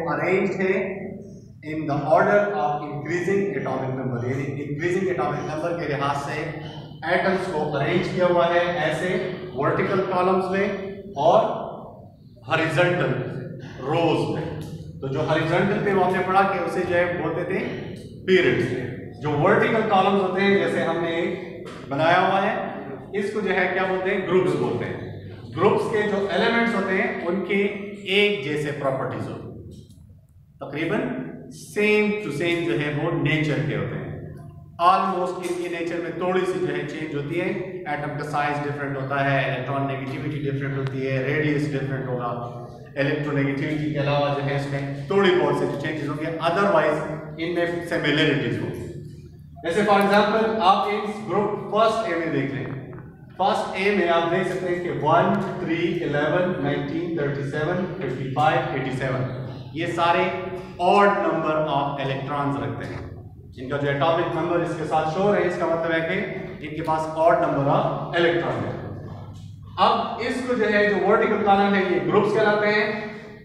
वो अरेंज है in the order of increasing atomic number, यानी इंक्रीजिंग एटॉमिक नंबर के लिहाज से एटम्स को अरेंज किया हुआ है ऐसे वर्टिकल कॉलम्स में और हॉरिजॉन्टल रोज में। तो जो हॉरिजॉन्टल पे वो हमने पढ़ा कि उसे जो है बोलते थे पीरियड्स। जो वर्टिकल कॉलम्स होते हैं जैसे हमने बनाया हुआ है, इसको जो है क्या बोलते हैं, ग्रुप्स बोलते हैं। ग्रुप्स के जो एलिमेंट्स होते हैं उनके एक जैसे प्रॉपर्टीज होते हैं, तकरीबन सेम टू सेम जो है वो नेचर के होते हैं। ऑलमोस्ट इनके नेचर में थोड़ी सी जो है चेंज होती है, एटम का साइज डिफरेंट होता है, इलेक्ट्रॉन नेगेटिविटी डिफरेंट होती है, रेडियस डिफरेंट होगा, इलेक्ट्रोनेगेटिविटी के अलावा जो है इसमें थोड़ी बहुत से जो चेंजेस होंगे, अदरवाइज इनमें सिमिलरिटीज होंगी। जैसे फॉर एग्जांपल आप इस ग्रुप फर्स्ट ए में देख लें। फर्स्ट ए में आप देख सकते हैं कि 1, 3, 11, 19, 37, 55, 87 ये सारे ऑड नंबर ऑफ इलेक्ट्रॉन्स रखते हैं। इनका जो एटॉमिक नंबर इसके साथ शो है, इसका मतलब है कि इनके पास ऑड नंबर ऑफ इलेक्ट्रॉन है। अब इसको जो है जो वर्टिकल कॉलम है ये ग्रुप्स कहलाते हैं।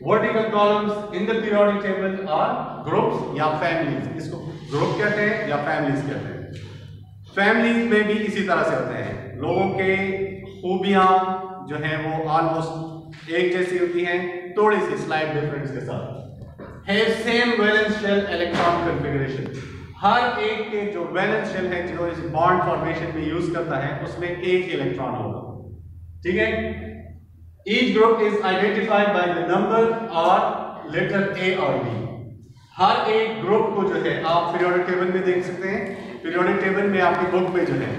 Vertical columns in the periodic table are groups या फैमिलीज। इसको ग्रुप कहते हैं या फैमिलीज कहते हैं। फैमिलीज में भी इसी तरह से होते हैं। लोगों के खूबियां जो हैं वो ऑलमोस्ट एक जैसी होती हैं, थोड़ी सी स्लाइड डिफरेंस के साथ। Have same valence shell electron configuration. हर एक के जो वैलेंस शेल है जो इस बॉन्ड फॉर्मेशन में यूज करता है उसमें एक इलेक्ट्रॉन होगा, ठीक है। Each group is identified by the number और लेटर ए और बी। हर एक ग्रुप को जो है आप पीरियोडिक टेबल में देख सकते हैं। पीरियोडिक टेबल में आपकी बुक में जो है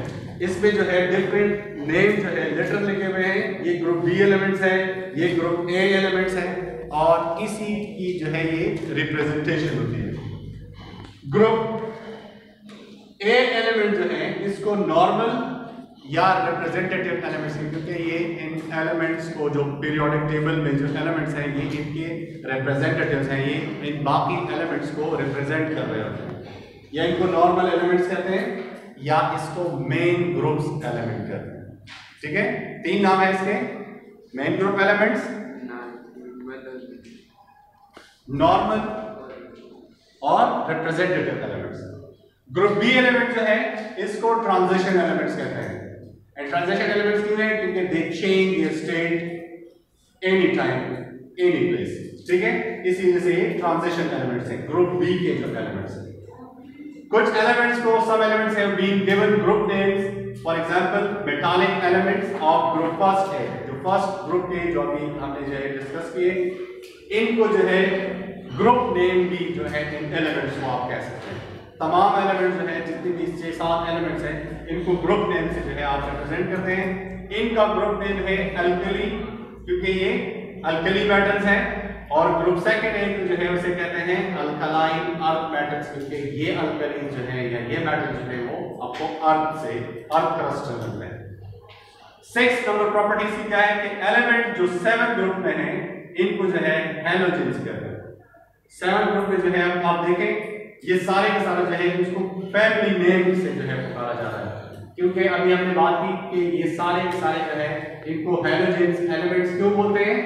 इसमें जो है डिफरेंट नेम जो है लेटर लिखे हुए हैं। ये ग्रुप बी एलिमेंट्स है, ये ग्रुप ए एलिमेंट्स है और इसी की जो है ये रिप्रेजेंटेशन होती है। ग्रुप ए एलिमेंट जो है इसको नॉर्मल या रिप्रेजेंटेटिव एलिमेंट्स, क्योंकि ये इन एलिमेंट्स को जो पीरियोडिक टेबल में जो एलिमेंट्स हैं ये इनके रिप्रेजेंटेटिव्स हैं, ये इन बाकी एलिमेंट्स को रिप्रेजेंट कर रहे होते हैं। या इनको नॉर्मल एलिमेंट्स कहते हैं या इसको मेन ग्रुप्स एलिमेंट कहते हैं, ठीक है। तीन नाम है इसके, मेन ग्रुप एलिमेंट्स, नॉर्मल और representative elements. Group B element जो है इसको ट्रांजिशन एलिमेंट्स कहते हैं। एंड ट्रांजिशन एलिमेंट्स क्यों है? क्योंकि दे change their state any time any place, ठीक है। इसीलिए से ये ट्रांजिशन एलिमेंट्स हैं, ग्रुप बी के जो एलिमेंट्स हैं। कुछ एलिमेंट्स को some elements have been given group names. For example, metallic elements of group first है, जो फर्स्ट ग्रुप के जो अभी हमने जो है डिस्कस किए, इनको जो है ग्रुप नेम भी जो है इन एलिमेंट्स को आप कह सकते हैं। तमाम एलिमेंट्स जो है जितनी भी 6-7 एलिमेंट्स हैं इनको ग्रुप नेम से जो है आप रिप्रेजेंट करते हैं। इनका ग्रुप नेम है अल्कली, क्योंकि ये अल्कली मेटल्स हैं। और ग्रुप सेकंड एक जो है उसे कहते हैं अल्कलाइन अर्थ मेटल्स, क्योंकि ये अल्कलीन जो है या ये मेटल जो है वो आपको अर्थ से अर्थ क्रस्ट से मिलते हैं। 6 नंबर प्रॉपर्टी सी क्या है कि एलिमेंट जो 7 ग्रुप में है इनको जो है हैलोजेंस कहते हैं। 7 ग्रुप में जो है आप देखें ये सारे के सारे जो है इसको फैमिली नेम से जो है पुकारा जा रहा है, क्योंकि अभी हमने बात की कि ये सारे के सारे जो है इनको हैलोजेंस एलिमेंट्स क्यों बोलते हैं?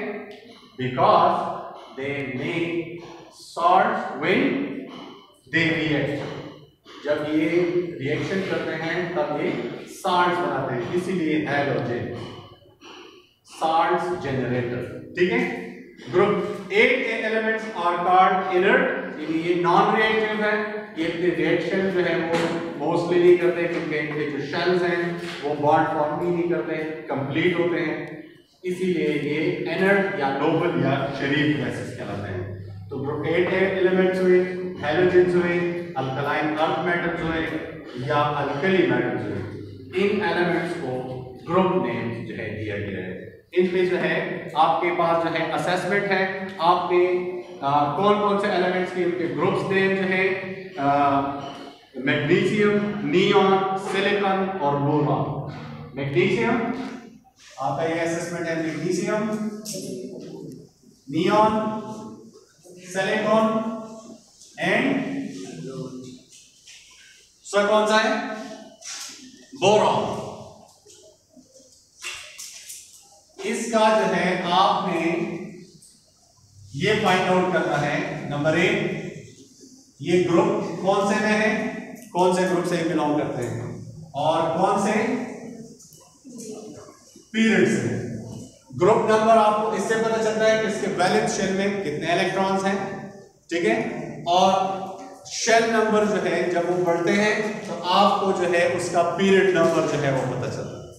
Because they make salts when they react. जब ये रिएक्शन करते हैं तब ये salts बनाते हैं, इसीलिए हैलोजेन, salts generator, ठीक है। ग्रुप ए के एलिमेंट्स आर कॉल्ड इनर्ट, ये नॉन रिएक्टिव है, ये अपने रिएक्शन जो है वो मोस्टली नहीं करते, क्योंकि इनके जो शेल्स हैं वो बॉन्ड फॉर्म ही नहीं करते, कंप्लीट होते हैं, इसीलिए ये इनर्ट या नोबल या शरीफ गैसेस कहलाते हैं। तो ग्रुप ए के एलिमेंट्स हुए, हैलोजेंस हुए, अल्कलाइन अर्थ मेटल्स हुए या अल्कली मेटल्स हुए, इन एलिमेंट्स को ग्रुप नेम जो है दिया गया है। इनमें जो है आपके पास जो है असेसमेंट है, आपने कौन कौन से एलिमेंट्स के इनके ग्रुप्स नेम जो है मैग्नीशियम, नियॉन, सिलिकॉन और बोरॉन। मैग्नीशियम आपका ये असेसमेंट है, मैग्नीशियम, नियॉन, सिलिकॉन एंड कौन सा है? बोरॉन। इसका जो है आपने ये फाइंड आउट करना है नंबर 1 ये ग्रुप कौन से में है, कौन से ग्रुप से बिलोंग करते हैं और कौन से पीरियड से। ग्रुप नंबर आपको इससे पता चलता है कि इसके वैलेंस शेल में कितने इलेक्ट्रॉन्स हैं, ठीक है। और शेल नंबर जो है जब वो बढ़ते हैं तो आपको जो है उसका पीरियड नंबर जो है वो पता चलता है,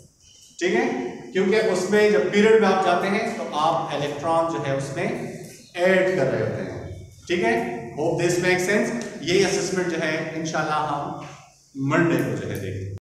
ठीक है, क्योंकि उसमें जब पीरियड में आप जाते हैं तो आप इलेक्ट्रॉन जो है उसमें ऐड कर रहे होते हैं, ठीक है। Hope this make sense. ये असेसमेंट जो है इंशाल्लाह हम मंडे को जो है देखते हैं।